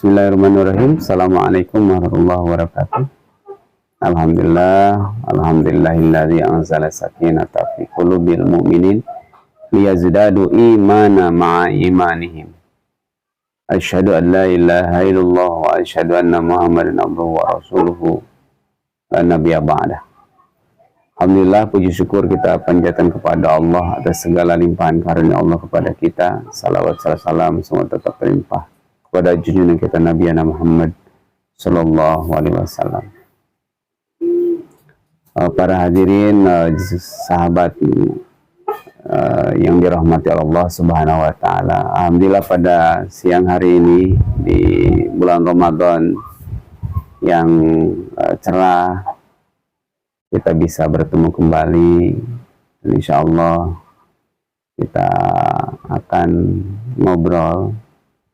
Bismillahirrahmanirrahim. Assalamualaikum warahmatullahi wabarakatuh. Alhamdulillahilladzi anzala sakinata fi qulubil mu'minin liyazdadu imana ma'a imanihim. Asyhadu an la ilaha illallah wa asyhadu anna Muhammadan abduhu wa rasuluhu la nabiyya ba'dah. Alhamdulillah, puji syukur kita panjatkan kepada Allah atas segala limpahan karunia Allah kepada kita. Salawat salam semua tetap berlimpah kepada junjungan kita Nabi Muhammad Sallallahu Alaihi Wasallam. Para hadirin, sahabat yang dirahmati Allah Subhanahu Wa Taala. Alhamdulillah pada siang hari ini di bulan Ramadan yang cerah, kita bisa bertemu kembali. Insya Allah kita akan ngobrol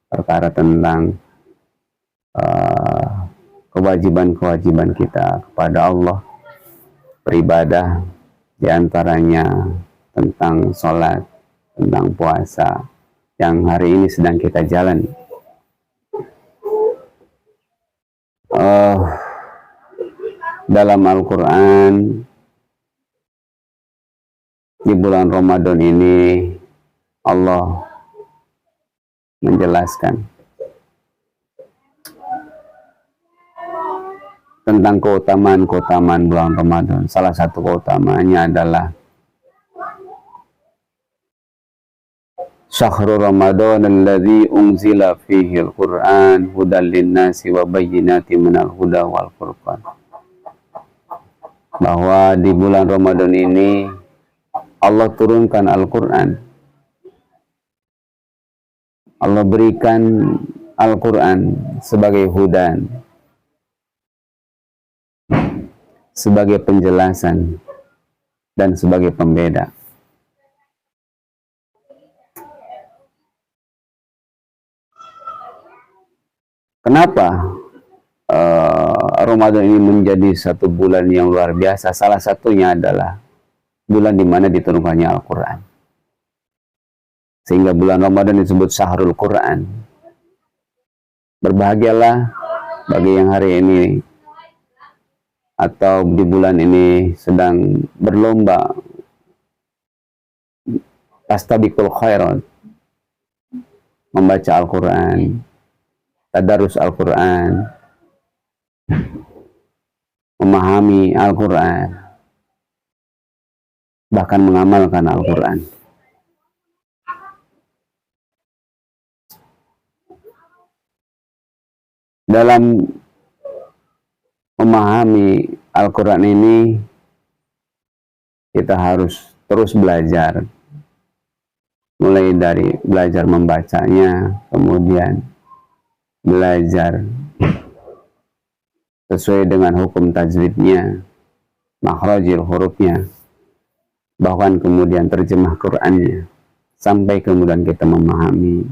perkara tentang kewajiban-kewajiban kita kepada Allah, beribadah, diantaranya tentang sholat, tentang puasa yang hari ini sedang kita jalani. Dalam Al-Quran di bulan Ramadan ini Allah menjelaskan tentang keutamaan bulan Ramadan. Salah satu keutamaannya adalah Syahrul Ramadan alladzi unzila fihi al-Qur'an hudan lin-nasi wa bayyinatin minal huda wal furqan. Bahwa di bulan Ramadan ini Allah turunkan Al-Quran. Allah berikan Al-Quran sebagai hudan, sebagai penjelasan, dan sebagai pembeda. Kenapa Ramadan ini menjadi satu bulan yang luar biasa? Salah satunya adalah bulan di mana diturunkannya Al-Quran. Sehingga bulan Ramadan disebut Syahrul Quran. Berbahagialah bagi yang hari ini atau di bulan ini sedang berlomba tastabiqul khairat, membaca Al-Quran, tadarus Al-Quran, memahami Al-Quran, bahkan mengamalkan Al-Quran. Dalam memahami Al-Quran ini, kita harus terus belajar. Mulai dari belajar membacanya, kemudian belajar sesuai dengan hukum tajwidnya, makhrajil hurufnya, bahkan kemudian terjemah Qur'annya, sampai kemudian kita memahami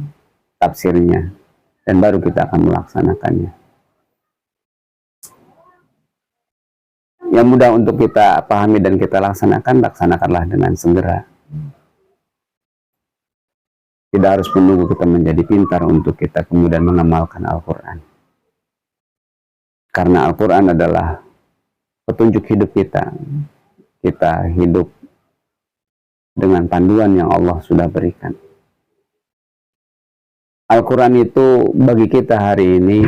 tafsirnya, dan baru kita akan melaksanakannya. Yang mudah untuk kita pahami dan kita laksanakan, laksanakanlah dengan segera. Tidak harus menunggu kita menjadi pintar untuk kita kemudian mengamalkan Al-Quran. Karena Al-Quran adalah petunjuk hidup kita. Kita hidup dengan panduan yang Allah sudah berikan. Al-Quran itu bagi kita hari ini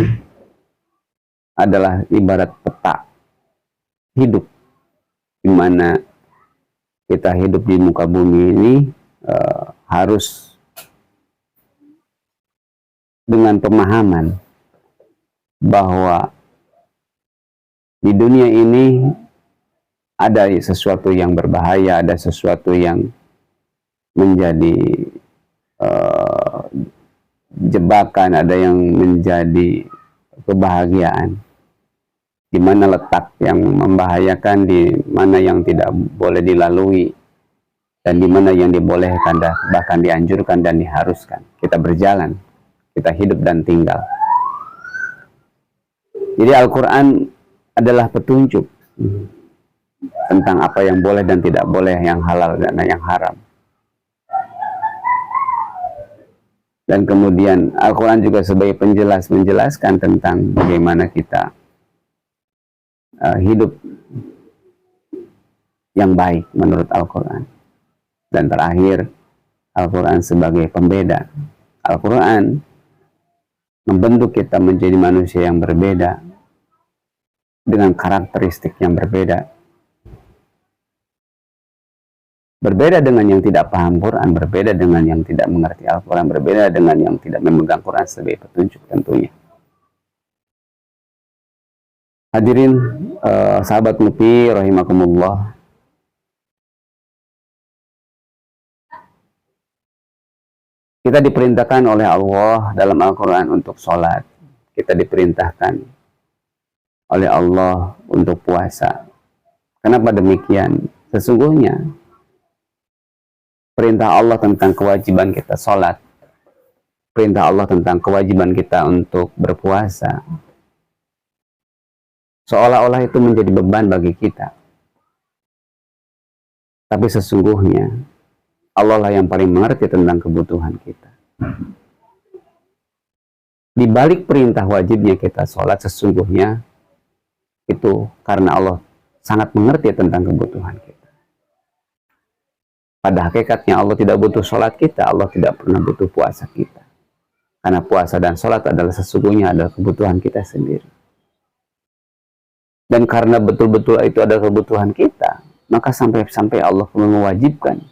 adalah ibarat peta hidup, di mana kita hidup di muka bumi ini harus dengan pemahaman bahwa di dunia ini ada sesuatu yang berbahaya, ada sesuatu yang menjadi jebakan, ada yang menjadi kebahagiaan, di mana letak yang membahayakan, di mana yang tidak boleh dilalui, dan di mana yang dibolehkan, bahkan dianjurkan dan diharuskan. Kita berjalan, kita hidup dan tinggal. Jadi Al-Quran adalah petunjuk tentang apa yang boleh dan tidak boleh, yang halal dan yang haram. Dan kemudian Al-Quran juga sebagai penjelas, menjelaskan tentang bagaimana kita hidup yang baik menurut Al-Quran. Dan terakhir, Al-Quran sebagai pembeda. Al-Quran membentuk kita menjadi manusia yang berbeda, dengan karakteristik yang berbeda. Berbeda dengan yang tidak paham Quran, berbeda dengan yang tidak mengerti Al-Quran, berbeda dengan yang tidak memegang Quran sebagai petunjuk tentunya. Hadirin sahabat Mupi rahimakumullah. Kita diperintahkan oleh Allah dalam Al-Quran untuk sholat. Kita diperintahkan oleh Allah untuk puasa. Kenapa demikian? Sesungguhnya perintah Allah tentang kewajiban kita sholat, perintah Allah tentang kewajiban kita untuk berpuasa, seolah-olah itu menjadi beban bagi kita. Tapi sesungguhnya Allah lah yang paling mengerti tentang kebutuhan kita. Di balik perintah wajibnya kita sholat, sesungguhnya itu karena Allah sangat mengerti tentang kebutuhan kita. Pada hakikatnya Allah tidak butuh sholat kita, Allah tidak pernah butuh puasa kita. Karena puasa dan sholat adalah sesungguhnya adalah kebutuhan kita sendiri. Dan karena betul-betul itu adalah kebutuhan kita, maka sampai-sampai Allah mewajibkan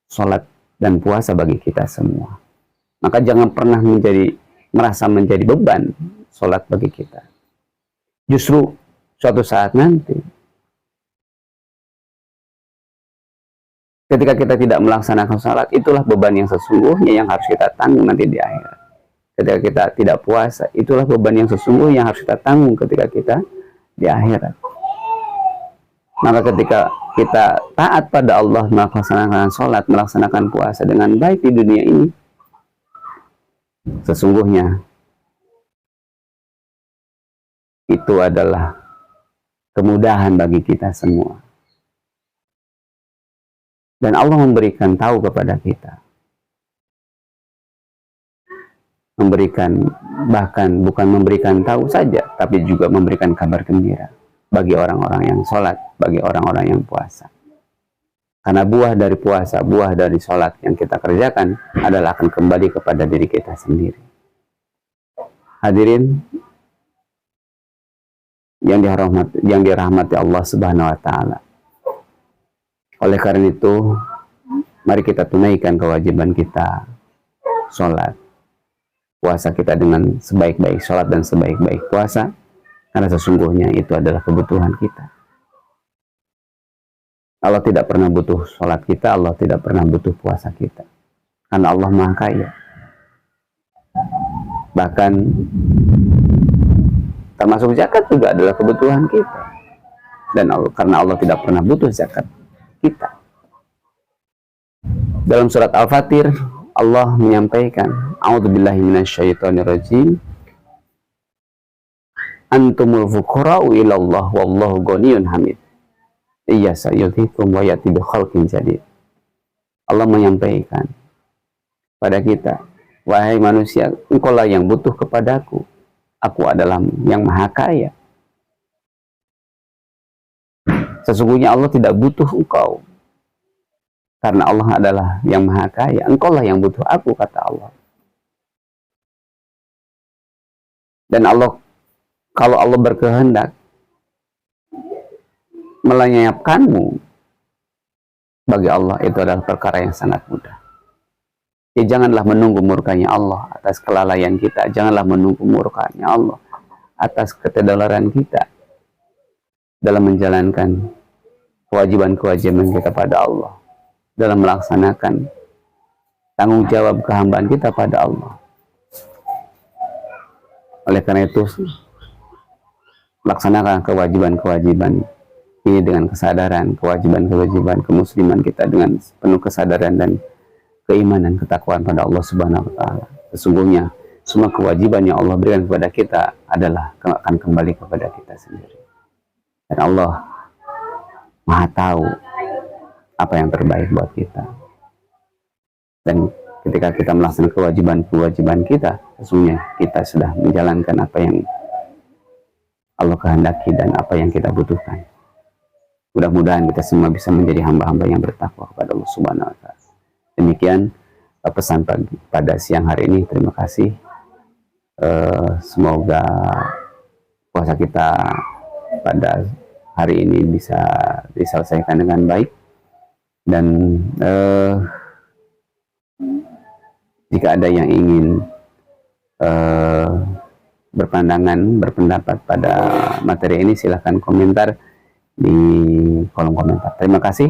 sholat dan puasa bagi kita semua. Maka jangan pernah merasa menjadi beban sholat bagi kita. Justru suatu saat nanti, ketika kita tidak melaksanakan sholat, itulah beban yang sesungguhnya yang harus kita tanggung nanti di akhirat. Ketika kita tidak puasa, itulah beban yang sesungguhnya yang harus kita tanggung ketika kita di akhirat. Maka ketika kita taat pada Allah, melaksanakan sholat, melaksanakan puasa dengan baik di dunia ini, sesungguhnya itu adalah kemudahan bagi kita semua. Dan Allah memberikan tahu kepada kita. Memberikan, bahkan bukan memberikan tahu saja, tapi juga memberikan kabar gembira bagi orang-orang yang sholat, bagi orang-orang yang puasa. Karena buah dari puasa, buah dari sholat yang kita kerjakan adalah akan kembali kepada diri kita sendiri. Hadirin yang dirahmati Allah Subhanahu wa Ta'ala. Oleh karena itu, mari kita tunaikan kewajiban kita, sholat, puasa kita dengan sebaik-baik sholat dan sebaik-baik puasa, karena sesungguhnya itu adalah kebutuhan kita. Allah tidak pernah butuh sholat kita, Allah tidak pernah butuh puasa kita, karena Allah Maha Kaya. Bahkan termasuk zakat juga adalah kebutuhan kita, dan karena Allah tidak pernah butuh zakat kita. Dalam surat Al-Fatir, Allah menyampaikan, A'udzubillahi minasyaitonirrajim, antumul fuqara'u ilallah wallahu ghaniyun hamid. Iya sayudhikum wa yati bi khalqin jadid. Allah menyampaikan pada kita, wahai manusia, engkaulah yang butuh kepadaku, aku adalah yang Maha Kaya. Sesungguhnya Allah tidak butuh engkau, karena Allah adalah yang Maha Kaya. Engkaulah yang butuh aku, kata Allah. Dan Allah, kalau Allah berkehendak melenyapkanmu, bagi Allah itu adalah perkara yang sangat mudah. Ya, janganlah menunggu murkanya Allah atas kelalaian kita. Janganlah menunggu murkanya Allah atas ketidakdolaran kita dalam menjalankan kewajiban-kewajiban kita pada Allah, dalam melaksanakan tanggung jawab kehambaan kita pada Allah. Oleh karena itu, laksanakan kewajiban-kewajiban ini dengan kesadaran, kewajiban-kewajiban kemusliman kita dengan penuh kesadaran dan keimanan, ketakwaan pada Allah Subhanahu wa taala. Sesungguhnya semua kewajiban yang Allah berikan kepada kita adalah akan kembali kepada kita sendiri. Dan Allah Maha tahu apa yang terbaik buat kita. Dan ketika kita melaksanakan kewajiban-kewajiban kita, sesungguhnya kita sudah menjalankan apa yang Allah kehendaki dan apa yang kita butuhkan. Mudah-mudahan kita semua bisa menjadi hamba-hamba yang bertakwa kepada Allah Subhanahu wa taala. Demikian pesan pada siang hari ini. Terima kasih. Semoga puasa kita pada hari ini bisa diselesaikan dengan baik. Dan jika ada yang ingin berpendapat pada materi ini, silahkan komentar di kolom komentar. Terima kasih.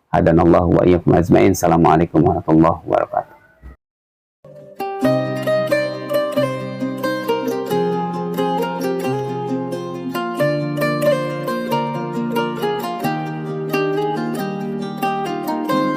Hadanallahu wa iyyakum ajmain. Assalamualaikum warahmatullahi wabarakatuh.